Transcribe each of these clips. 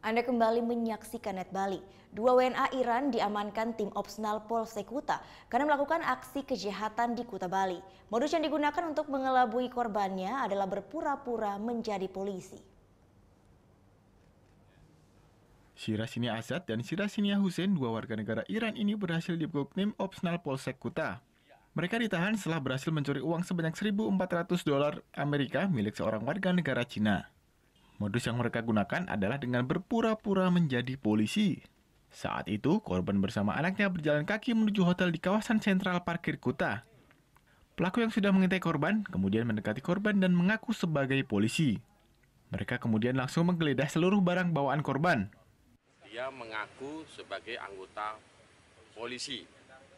Anda kembali menyaksikan Net Bali. Dua WNA Iran diamankan tim Opsnal Polsek Kuta karena melakukan aksi kejahatan di Kuta Bali. Modus yang digunakan untuk mengelabui korbannya adalah berpura-pura menjadi polisi. Shirasini Azad dan Shirasini Hussein, dua warga negara Iran ini berhasil dibekuk tim Opsnal Polsek Kuta. Mereka ditahan setelah berhasil mencuri uang sebanyak $1.400 Amerika milik seorang warga negara Cina. Modus yang mereka gunakan adalah dengan berpura-pura menjadi polisi. Saat itu, korban bersama anaknya berjalan kaki menuju hotel di kawasan sentral parkir Kuta. Pelaku yang sudah mengintai korban kemudian mendekati korban dan mengaku sebagai polisi. Mereka kemudian langsung menggeledah seluruh barang bawaan korban. Dia mengaku sebagai anggota polisi.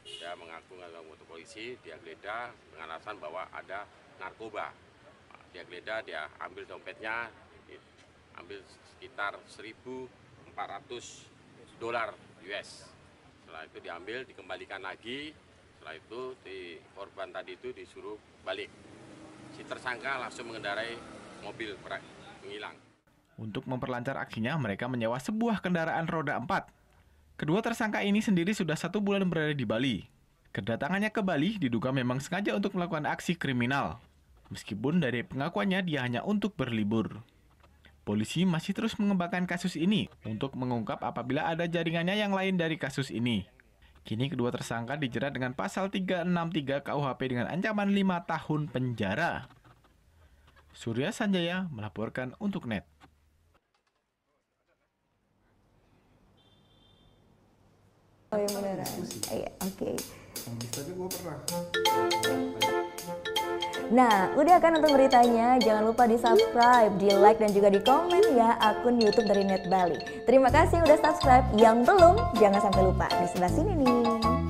Dia mengaku anggota polisi, dia geledah dengan alasan bahwa ada narkoba. Dia geledah, dia ambil dompetnya, ambil sekitar $1.400 US. Setelah itu diambil, dikembalikan lagi. Setelah itu korban tadi itu disuruh balik. Si tersangka langsung mengendarai mobil menghilang. Untuk memperlancar aksinya, mereka menyewa sebuah kendaraan roda 4. Kedua tersangka ini sendiri sudah 1 bulan berada di Bali. Kedatangannya ke Bali diduga memang sengaja untuk melakukan aksi kriminal. Meskipun dari pengakuannya dia hanya untuk berlibur. Polisi masih terus mengembangkan kasus ini untuk mengungkap apabila ada jaringannya yang lain dari kasus ini. Kini kedua tersangka dijerat dengan pasal 363 KUHP dengan ancaman 5 tahun penjara. Surya Sanjaya melaporkan untuk Net. Oh iya beneran. Iya, oke. Tapi gue pernah. Nah, udah kan nonton beritanya? Jangan lupa di-subscribe, di-like, dan juga di-komen ya akun YouTube dari Net Bali. Terima kasih udah subscribe. Yang belum, jangan sampai lupa. Di sebelah sini nih.